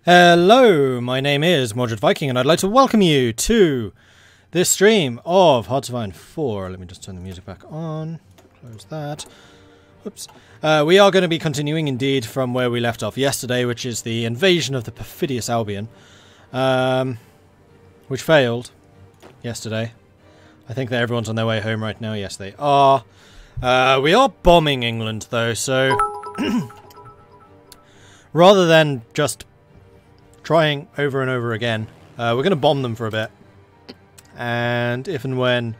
Hello, my name is Mordred Viking, and I'd like to welcome you to this stream of Hard to Find 4. Let me just turn the music back on. Close that. Whoops. We are going to be continuing, indeed, from where we left off yesterday, which is the invasion of the perfidious Albion, which failed yesterday. I think that everyone's on their way home right now. Yes, they are. We are bombing England, though, so rather than just trying over and over again, we're going to bomb them for a bit, and if and when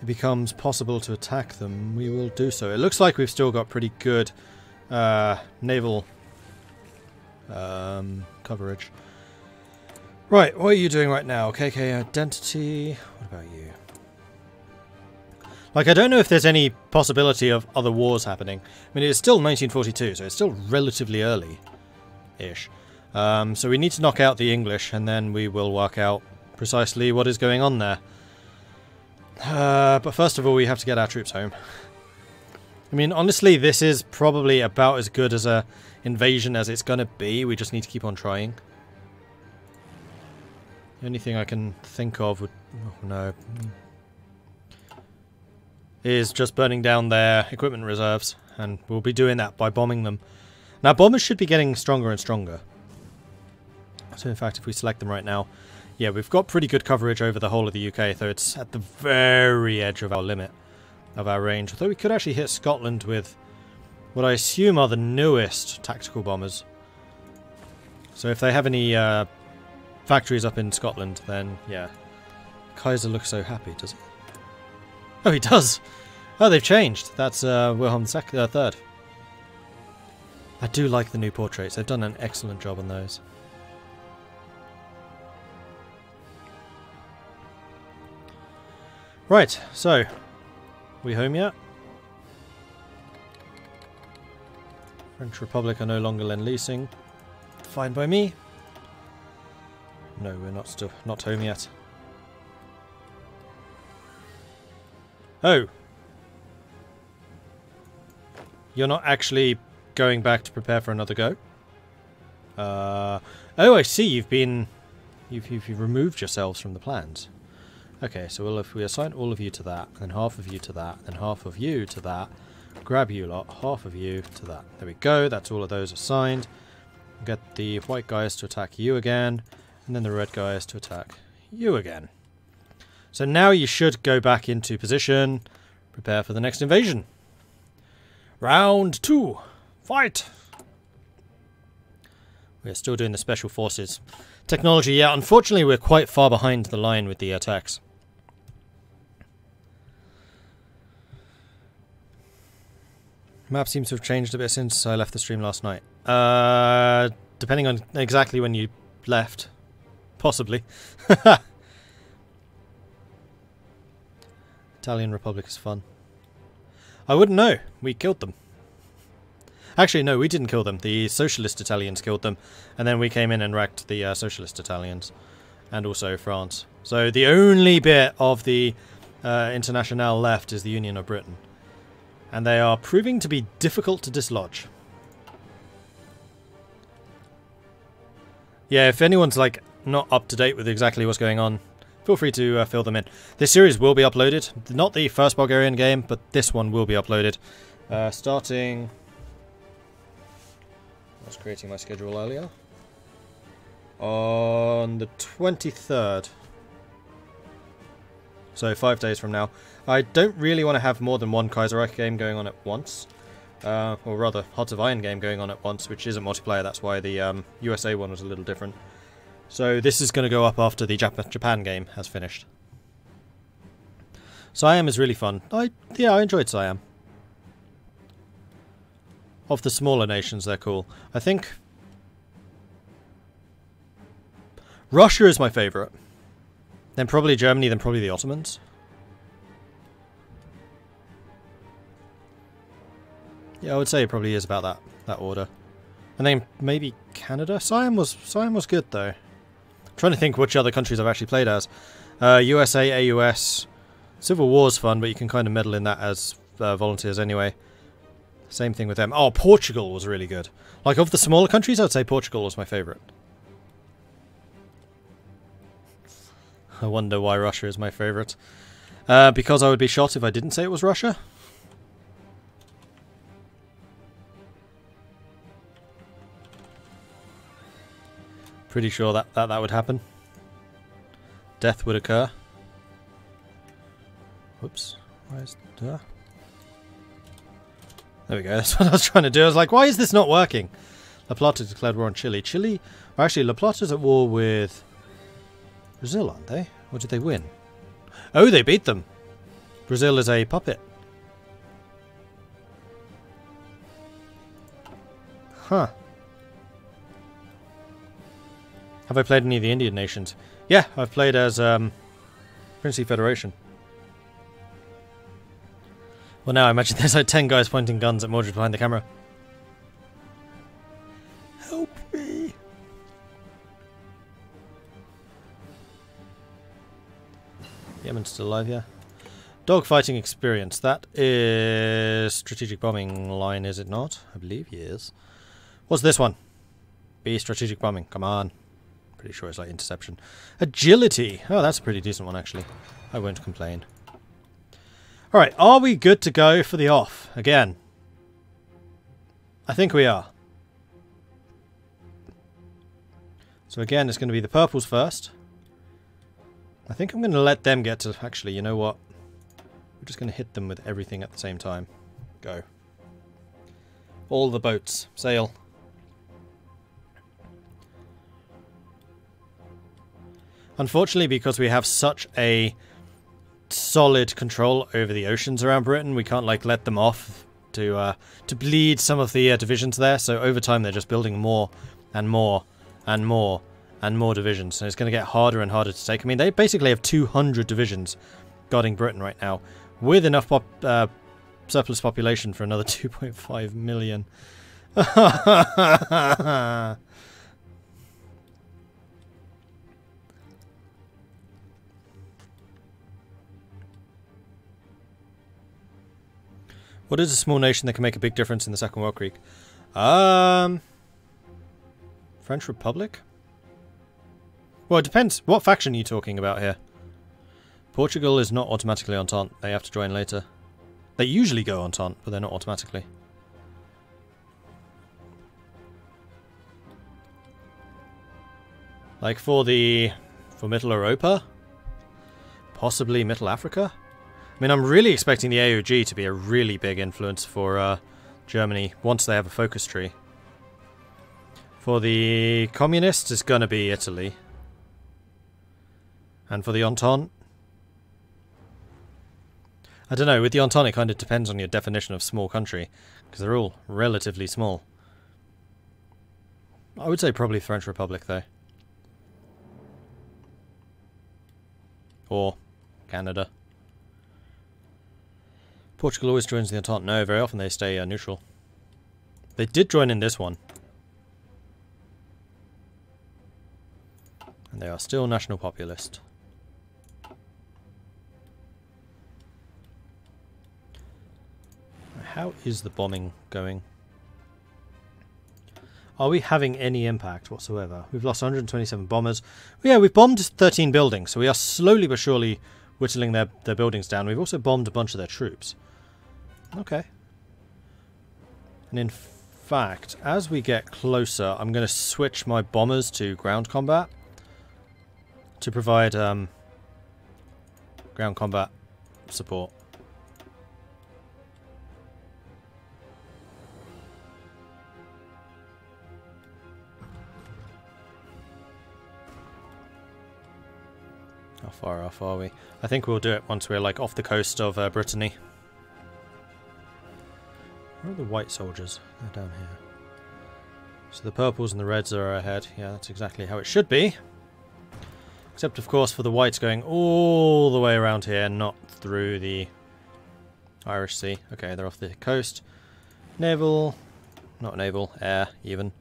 it becomes possible to attack them, we will do so. It looks like we've still got pretty good naval coverage. Right, what are you doing right now? KK identity. What about you? Like, I don't know if there's any possibility of other wars happening. I mean, it's still 1942, so it's still relatively early-ish. So we need to knock out the English, and then we will work out precisely what is going on there. But first of all, we have to get our troops home. I mean, honestly, this is probably about as good as a invasion as it's gonna be. We just need to keep on trying. The only thing I can think of would... oh, no. Is just burning down their equipment reserves, and we'll be doing that by bombing them. Now, bombers should be getting stronger and stronger. So in fact, if we select them right now, yeah, we've got pretty good coverage over the whole of the UK, though it's at the very edge of our limit, of our range. Although we could actually hit Scotland with what I assume are the newest tactical bombers. So if they have any factories up in Scotland, then yeah. Kaiser looks so happy, does he? Oh, he does! Oh, they've changed. That's Wilhelm III. I do like the new portraits. They've done an excellent job on those. Right, so, we home yet? French Republic are no longer lend-leasing. Fine by me. No, we're not home yet. Oh! You're not actually going back to prepare for another go? Oh, I see, you've removed yourselves from the plans. Okay, so if we assign all of you to that, then half of you to that, then half of you to that, grab you lot, half of you to that. There we go, that's all of those assigned. Get the white guys to attack you again, and then the red guys to attack you again. So now you should go back into position, prepare for the next invasion. Round 2, fight! We're still doing the special forces. Technology, yeah, unfortunately we're quite far behind the line with the attacks. Map seems to have changed a bit since I left the stream last night. Depending on exactly when you left. Possibly. Italian Republic is fun. I wouldn't know. We killed them. Actually, no, we didn't kill them. The Socialist Italians killed them, and then we came in and wrecked the Socialist Italians, and also France. So the only bit of the Internationale left is the Union of Britain, and they are proving to be difficult to dislodge. Yeah, if anyone's like not up to date with exactly what's going on, feel free to fill them in. This series will be uploaded. Not the first Bulgarian game, but this one will be uploaded. Starting... I was creating my schedule earlier. On the 23rd. So 5 days from now. I don't really want to have more than one Kaiserreich game going on at once. Or rather, Hearts of Iron game going on at once, which isn't multiplayer. That's why the USA one was a little different. So this is going to go up after the Japan game has finished. Siam is really fun. I enjoyed Siam. Of the smaller nations, they're cool. I think Russia is my favourite. Then probably Germany, then probably the Ottomans. Yeah, I would say it probably is about that order. And then maybe Canada? Siam was good though. I'm trying to think which other countries I've actually played as. USA, AUS. Civil War's fun, but you can kind of meddle in that as volunteers anyway. Same thing with them. Oh, Portugal was really good. Like, of the smaller countries, I'd say Portugal was my favourite. I wonder why Russia is my favourite. Because I would be shot if I didn't say it was Russia. Pretty sure that would happen. Death would occur. Whoops. Where's the... There we go. That's what I was trying to do. I was like, why is this not working? La Plata declared war on Chile. Chile... Or actually, La Plata's at war with... Brazil, aren't they? Or did they win? Oh, they beat them. Brazil is a puppet. Huh. Have I played any of the Indian nations? Yeah, I've played as Princely Federation. Well, now I imagine there's like 10 guys pointing guns at Mordred behind the camera. Help me. Yemen's still alive, yeah. Dogfighting experience. That is strategic bombing line, is it not? I believe yes. What's this one? B, strategic bombing. Come on. Pretty sure it's like interception. Agility. Oh, that's a pretty decent one, actually. I won't complain. Alright, are we good to go for the off? Again. I think we are. So again, it's going to be the purples first. I think I'm going to let them get to... Actually, you know what? We're just going to hit them with everything at the same time. Go. All the boats. Sail. Unfortunately, because we have such a solid control over the oceans around Britain, we can't like let them off to bleed some of the divisions there. So over time, they're just building more and more and more and more divisions. So it's going to get harder and harder to take. I mean, they basically have 200 divisions guarding Britain right now, with enough surplus population for another 2.5 million. What is a small nation that can make a big difference in the Second World Creek? French Republic? Well, it depends. What faction are you talking about here? Portugal is not automatically Entente. They have to join later. They usually go Entente, but they're not automatically. Like for Middle Europa? Possibly Middle Africa? I mean, I'm really expecting the AOG to be a really big influence for Germany once they have a focus tree. For the Communists, it's going to be Italy. And for the Entente, I don't know, with the Entente it kind of depends on your definition of small country, because they're all relatively small. I would say probably French Republic, though. Or Canada. Portugal always joins the Entente. No, very often they stay neutral. They did join in this one. And they are still national populist. How is the bombing going? Are we having any impact whatsoever? We've lost 127 bombers. Well, yeah, we've bombed 13 buildings, so we are slowly but surely whittling their buildings down. We've also bombed a bunch of their troops. Okay. And in fact, as we get closer, I'm going to switch my bombers to ground combat to provide ground combat support. How far off are we? I think we'll do it once we're like off the coast of Brittany. Where are the white soldiers? They're down here. So the purples and the reds are ahead. Yeah, that's exactly how it should be. Except, of course, for the whites going all the way around here, not through the Irish Sea. Okay, they're off the coast. Naval. Not naval. Air, even.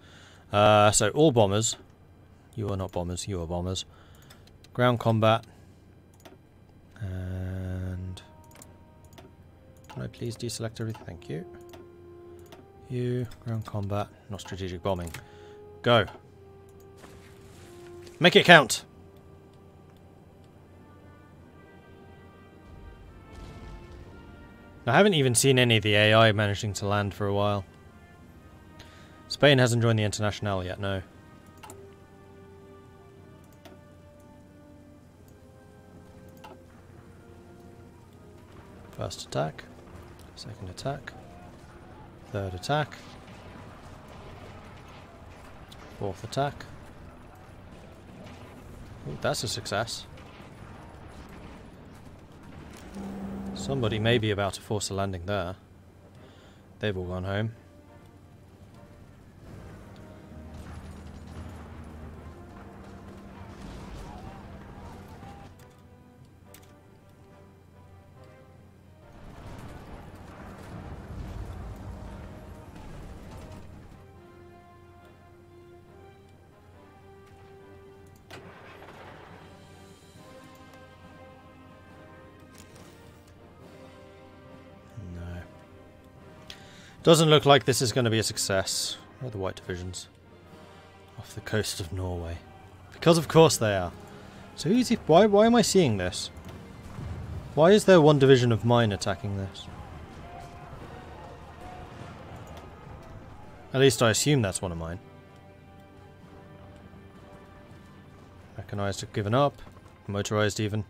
So, all bombers. You are not bombers. You are bombers. Ground combat. And... Can I please deselect everything? Thank you. You, ground combat, not strategic bombing. Go. Make it count. I haven't even seen any of the AI managing to land for a while. Spain hasn't joined the Internationale yet, no. First attack, second attack, third attack, fourth attack. Ooh, that's a success. Somebody may be about to force a landing there. They've all gone home. Doesn't look like this is going to be a success. Where are the white divisions? Off the coast of Norway. Because of course they are. So easy. Why am I seeing this? Why is there one division of mine attacking this? At least I assume that's one of mine. Mechanized have given up. Motorized even.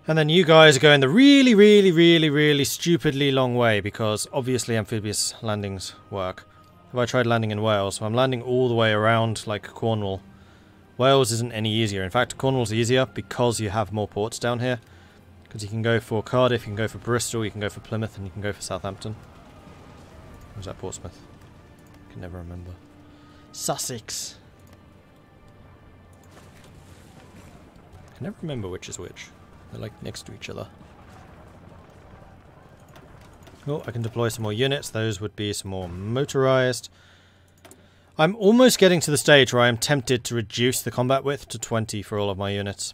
And then you guys are going the really stupidly long way because obviously amphibious landings work. Have I tried landing in Wales? So I'm landing all the way around like Cornwall. Wales isn't any easier. In fact, Cornwall's easier because you have more ports down here. Because you can go for Cardiff, you can go for Bristol, you can go for Plymouth, and you can go for Southampton. Or was that Portsmouth? I can never remember. Sussex. I can never remember which is which. They're like next to each other. Oh, I can deploy some more units. Those would be some more motorized. I'm almost getting to the stage where I'm tempted to reduce the combat width to 20 for all of my units.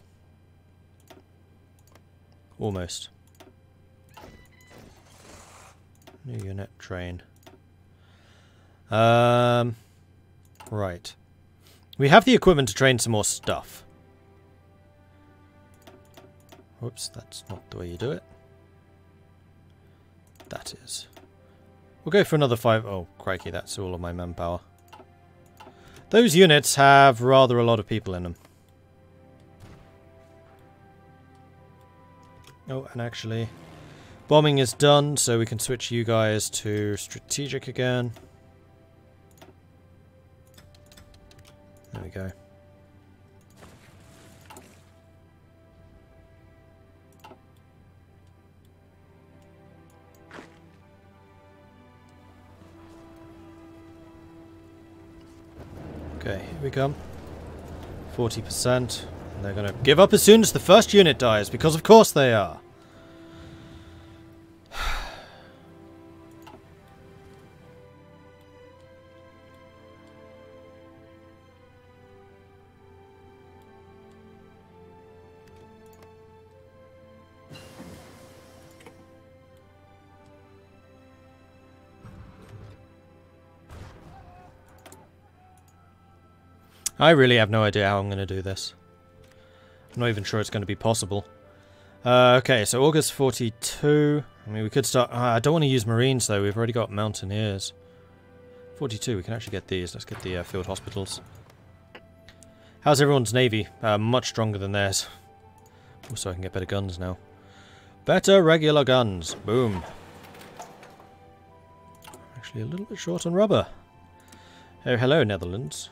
Almost. New unit, train. Right. We have the equipment to train some more stuff. Whoops, that's not the way you do it. That is. We'll go for another 5. Oh, crikey, that's all of my manpower. Those units have rather a lot of people in them. Oh, and actually, bombing is done, so we can switch you guys to strategic again. There we go. Okay, here we come. 40%. And they're going to give up as soon as the first unit dies, because of course they are. I really have no idea how I'm going to do this. I'm not even sure it's going to be possible. Okay, so August 42. I mean, we could start... I don't want to use Marines, though. We've already got Mountaineers. 42, we can actually get these. Let's get the field hospitals. How's everyone's navy? Much stronger than theirs. Also, I can get better guns now. Better regular guns. Boom. Actually, a little bit short on rubber. Oh, hello, Netherlands.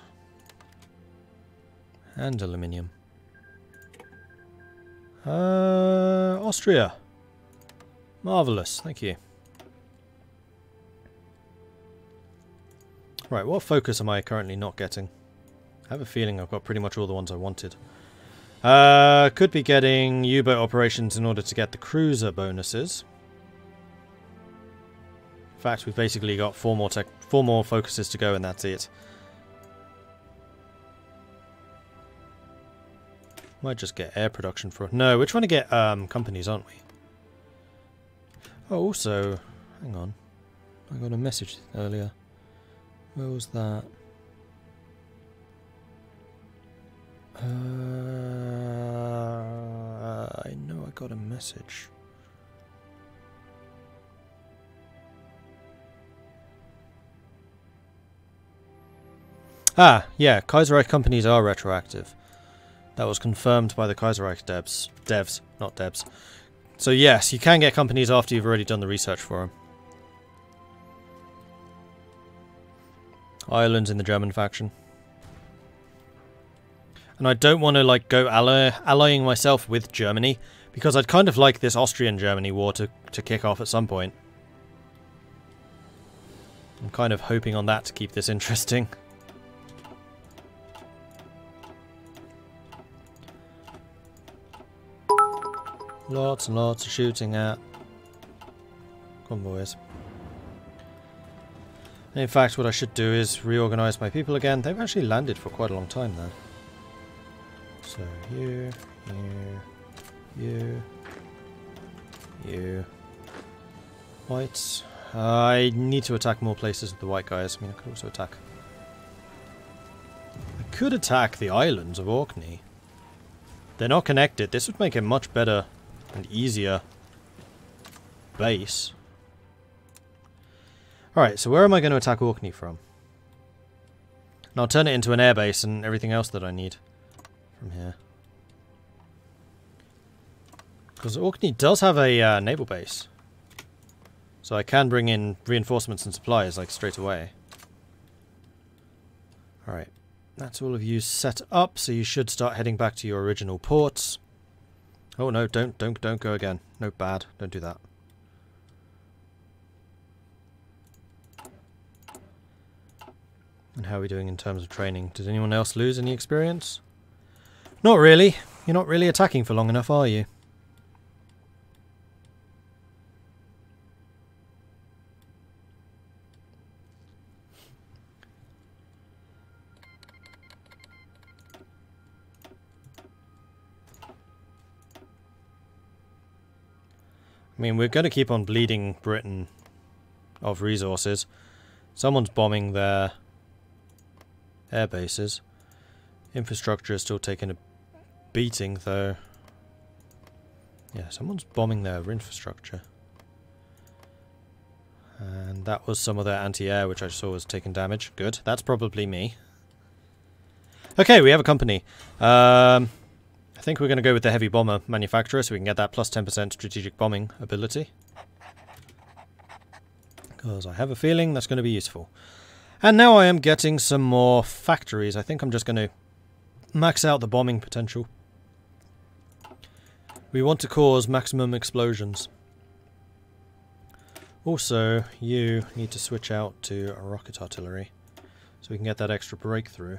And aluminium. Austria. Marvellous, thank you. Right, what focus am I currently not getting? I have a feeling I've got pretty much all the ones I wanted. Could be getting U-boat operations in order to get the cruiser bonuses. In fact, we've basically got four more focuses to go and that's it. Might just get air production for... No, we're trying to get companies, aren't we? Oh, also... Hang on. I got a message earlier. Where was that? I know I got a message. Ah, yeah, Kaiserreich companies are retroactive. That was confirmed by the Kaiserreich devs, not devs. So yes, you can get companies after you've already done the research for them. Ireland's in the German faction. And I don't want to like go allying myself with Germany, because I'd kind of like this Austrian-Germany war to kick off at some point. I'm kind of hoping on that to keep this interesting. Lots and lots of shooting at convoys. In fact, what I should do is reorganize my people again. They've actually landed for quite a long time there. So you, you. Whites. I need to attack more places with the white guys. I mean, I could also attack. I could attack the islands of Orkney. They're not connected. This would make a much better and easier base. Alright, so where am I going to attack Orkney from? And I'll turn it into an air base and everything else that I need from here. Because Orkney does have a naval base. So I can bring in reinforcements and supplies, like, straight away. Alright. That's all of you set up, so you should start heading back to your original ports. Oh no, don't go again. No, bad. Don't do that. And how are we doing in terms of training? Did anyone else lose any experience? Not really. You're not really attacking for long enough, are you? I mean, we're going to keep on bleeding Britain of resources. Someone's bombing their air bases. Infrastructure is still taking a beating, though. Yeah, someone's bombing their infrastructure. And that was some of their anti-air, which I saw was taking damage. Good. That's probably me. Okay, we have a company. I think we're going to go with the heavy bomber manufacturer so we can get that plus 10% strategic bombing ability. Because I have a feeling that's going to be useful. And now I am getting some more factories. I think I'm just going to max out the bombing potential. We want to cause maximum explosions. Also, you need to switch out to rocket artillery so we can get that extra breakthrough.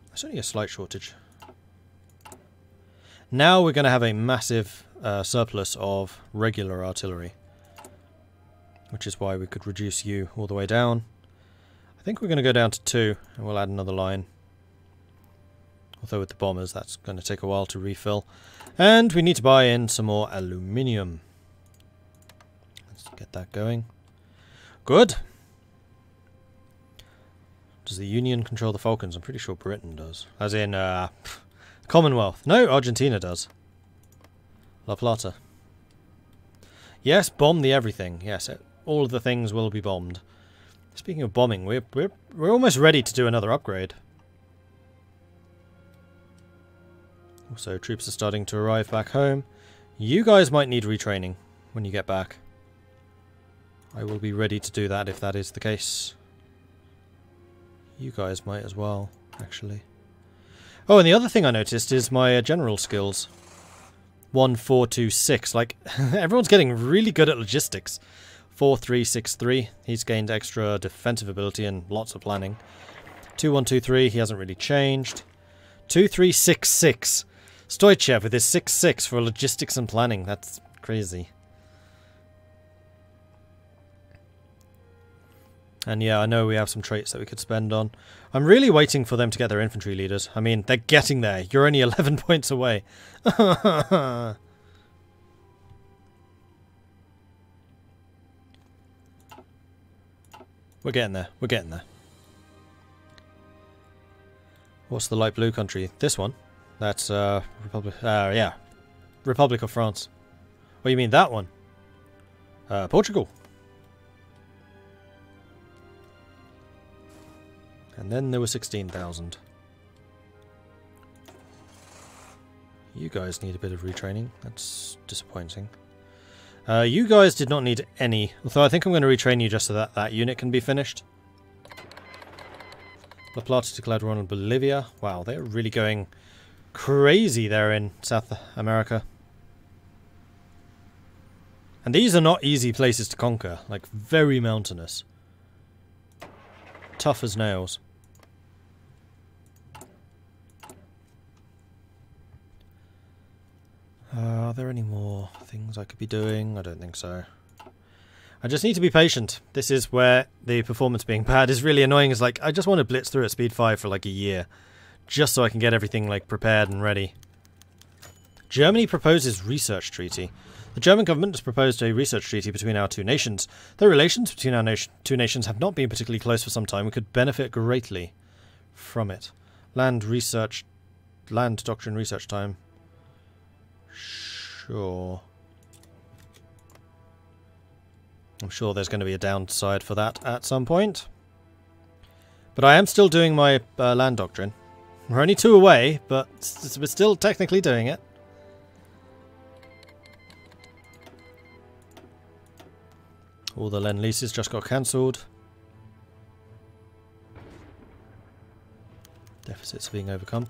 There's only a slight shortage. Now we're going to have a massive surplus of regular artillery. Which is why we could reduce you all the way down. I think we're going to go down to 2 and we'll add another line. Although with the bombers that's going to take a while to refill. And we need to buy in some more aluminium. Let's get that going. Good. Does the Union control the Falklands? I'm pretty sure Britain does. As in, Commonwealth. No, Argentina does. La Plata. Yes, bomb the everything. Yes, all of the things will be bombed. Speaking of bombing, we're almost ready to do another upgrade. Also, troops are starting to arrive back home. You guys might need retraining when you get back. I will be ready to do that if that is the case. You guys might as well, actually. Oh, and the other thing I noticed is my general skills. 1, 4, 2, 6. Like, everyone's getting really good at logistics. 4, 3, 6, 3. He's gained extra defensive ability and lots of planning. 2, 1, 2, 3. He hasn't really changed. 2, 3, 6, 6. Stoichev with his 6, 6 for logistics and planning. That's crazy. And yeah, I know we have some traits that we could spend on. I'm really waiting for them to get their infantry leaders. I mean, they're getting there. You're only 11 points away. We're getting there. We're getting there. What's the light blue country? This one. That's yeah. Republic of France. What do you mean that one? Portugal. And then there were 16,000. You guys need a bit of retraining. That's disappointing. You guys did not need any. Although I think I'm going to retrain you just so that that unit can be finished. La Plata declared war on Bolivia. Wow, they're really going crazy there in South America. And these are not easy places to conquer. Like, very mountainous. Tough as nails. Are there any more things I could be doing? I don't think so. I just need to be patient. This is where the performance being bad is really annoying. It's like, I just want to blitz through at speed 5 for like a year. Just so I can get everything like prepared and ready. Germany proposes research treaty. The German government has proposed a research treaty between our two nations. The relations between our two nations have not been particularly close for some time. We could benefit greatly from it. Land doctrine research time. Sure. I'm sure there's going to be a downside for that at some point. But I am still doing my land doctrine. We're only 2 away, but we're still technically doing it. All the Lend leases just got cancelled. Deficits are being overcome.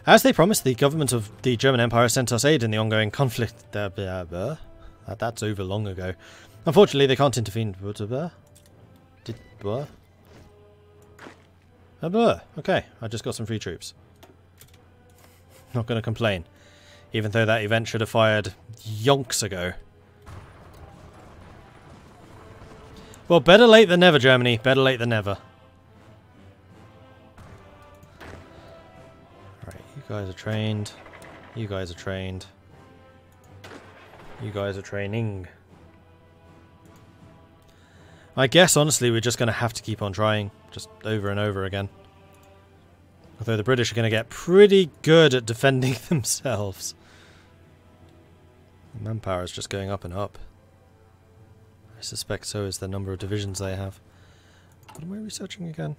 As they promised, the government of the German Empire sent us aid in the ongoing conflict. That's over long ago. Unfortunately, they can't intervene. Okay, I just got some free troops. Not going to complain. Even though that event should have fired yonks ago. Well, better late than never, Germany. Better late than never. Alright, you guys are trained. You guys are trained. You guys are training. I guess, honestly, we're just going to have to keep on trying. Just over and over again. Although the British are going to get pretty good at defending themselves. Manpower is just going up and up. I suspect so is the number of divisions they have. What am I researching again?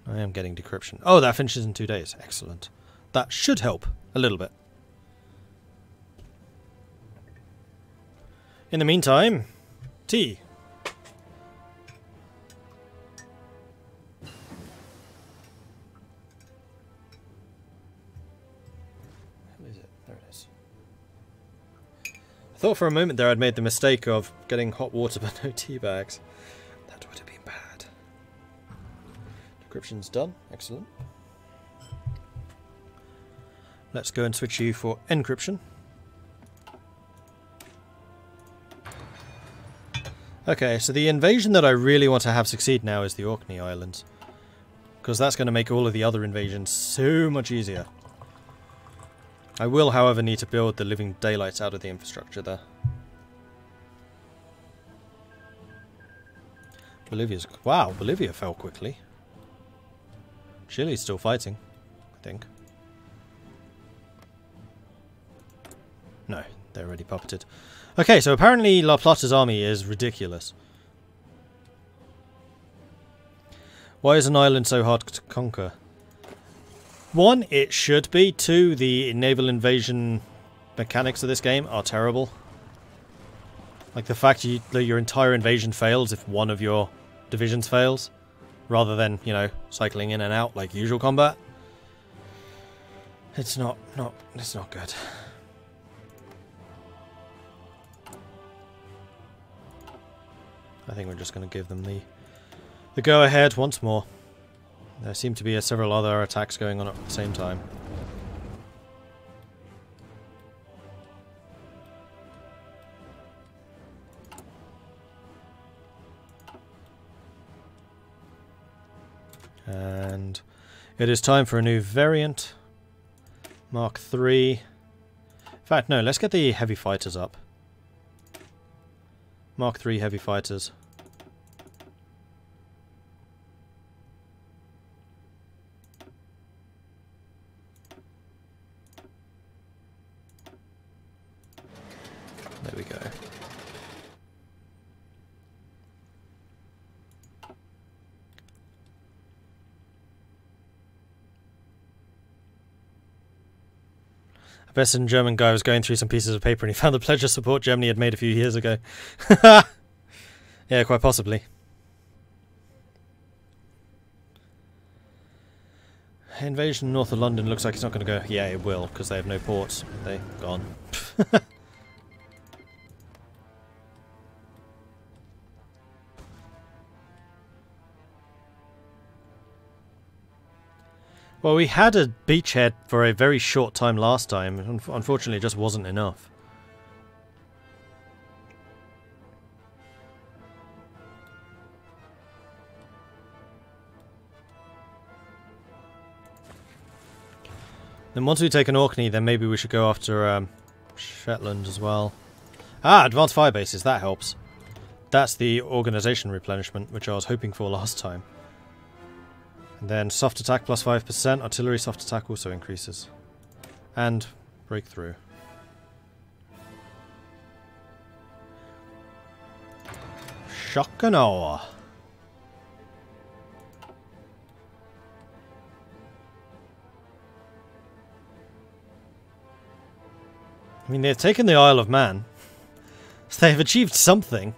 I am getting decryption. Oh, that finishes in 2 days. Excellent. That should help a little bit. In the meantime, tea. Where is it? There it is. I thought for a moment there I'd made the mistake of getting hot water but no tea bags. That would have been bad. Decryption's done. Excellent. Let's go and switch you for encryption. Okay, so the invasion that I really want to have succeed now is the Orkney Islands. Because that's going to make all of the other invasions so much easier. I will, however, need to build the living daylights out of the infrastructure there. Wow, Bolivia fell quickly. Chile's still fighting, I think. No, they're already puppeted. Okay, so apparently La Plata's army is ridiculous. Why is an island so hard to conquer? 1, it should be. 2, the naval invasion mechanics of this game are terrible. Like the fact that your entire invasion fails if one of your divisions fails, rather than, you know, cycling in and out like usual combat. It's not good. I think we're just going to give them the go-ahead once more. There seem to be several other attacks going on at the same time. And it is time for a new variant. Mark III. In fact, no, let's get the heavy fighters up. Mark III heavy fighters. There we go. I bet some German guy was going through some pieces of paper and he found the pledge of support Germany had made a few years ago. Yeah, quite possibly. Invasion north of London looks like it's not going to go. Yeah, it will, because they have no ports. They're gone. Well, we had a beachhead for a very short time last time. Unfortunately, it just wasn't enough. Then once we've taken Orkney, then maybe we should go after Shetland as well. Ah, advanced fire bases, that helps. That's the organisation replenishment, which I was hoping for last time. And then soft attack plus 5%, artillery soft attack also increases. And breakthrough. Shockanoa. I mean, they've taken the Isle of Man. So they've achieved something.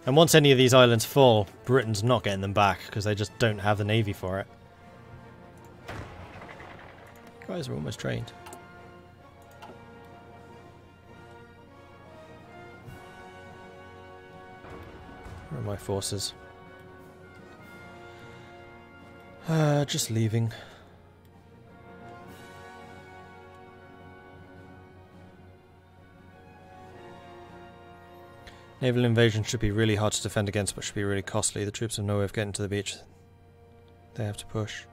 And once any of these islands fall, Britain's not getting them back, because they just don't have the navy for it. Guys are almost trained. Where are my forces? Just leaving. Naval invasion should be really hard to defend against, but should be really costly. The troops have no way of getting to the beach. They have to push.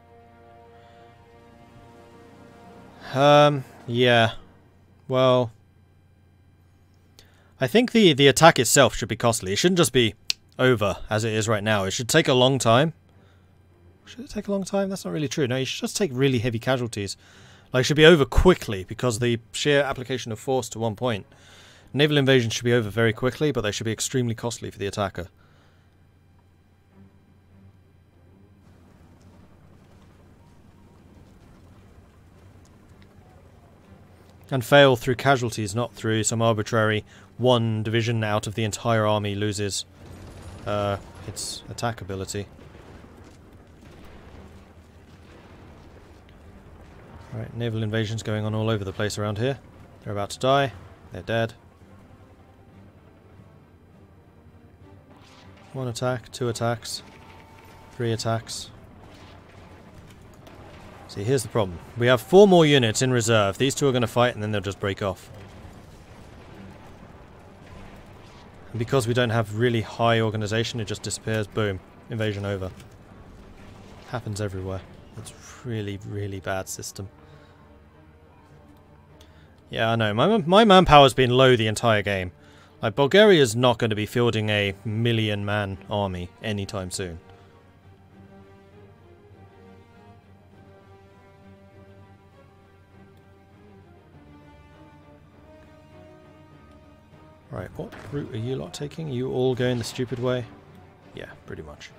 Yeah. Well, I think the attack itself should be costly. It shouldn't just be over, as it is right now. It should take a long time. Should it take a long time? That's not really true. No, you should just take really heavy casualties. Like, it should be over quickly, because the sheer application of force to one point. Naval invasion should be over very quickly, but they should be extremely costly for the attacker. And fail through casualties, not through some arbitrary one division out of the entire army loses its attack ability. Right, naval invasions going on all over the place around here. They're about to die. They're dead. One attack, 2 attacks, 3 attacks. See, here's the problem. We have 4 more units in reserve. These 2 are going to fight and then they'll just break off. And because we don't have really high organisation, it just disappears. Boom. Invasion over. Happens everywhere. It's really, really bad system. Yeah, I know. My manpower's been low the entire game. Like, Bulgaria's not going to be fielding a 1,000,000-man army anytime soon. Right, what route are you lot taking? Are you all going the stupid way? Yeah, pretty much.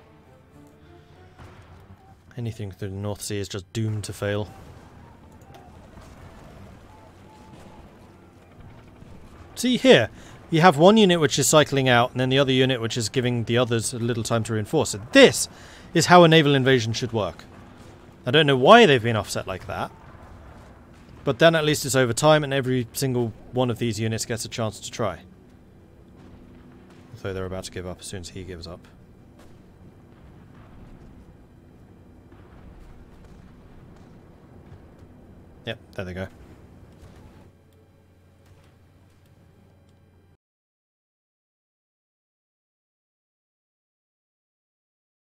Anything through the North Sea is just doomed to fail. See here, you have one unit which is cycling out, and then the other unit which is giving the others a little time to reinforce. So this is how a naval invasion should work. I don't know why they've been offset like that, but then at least it's over time, and every single one of these units gets a chance to try. Although they're about to give up as soon as he gives up. Yep, there they go.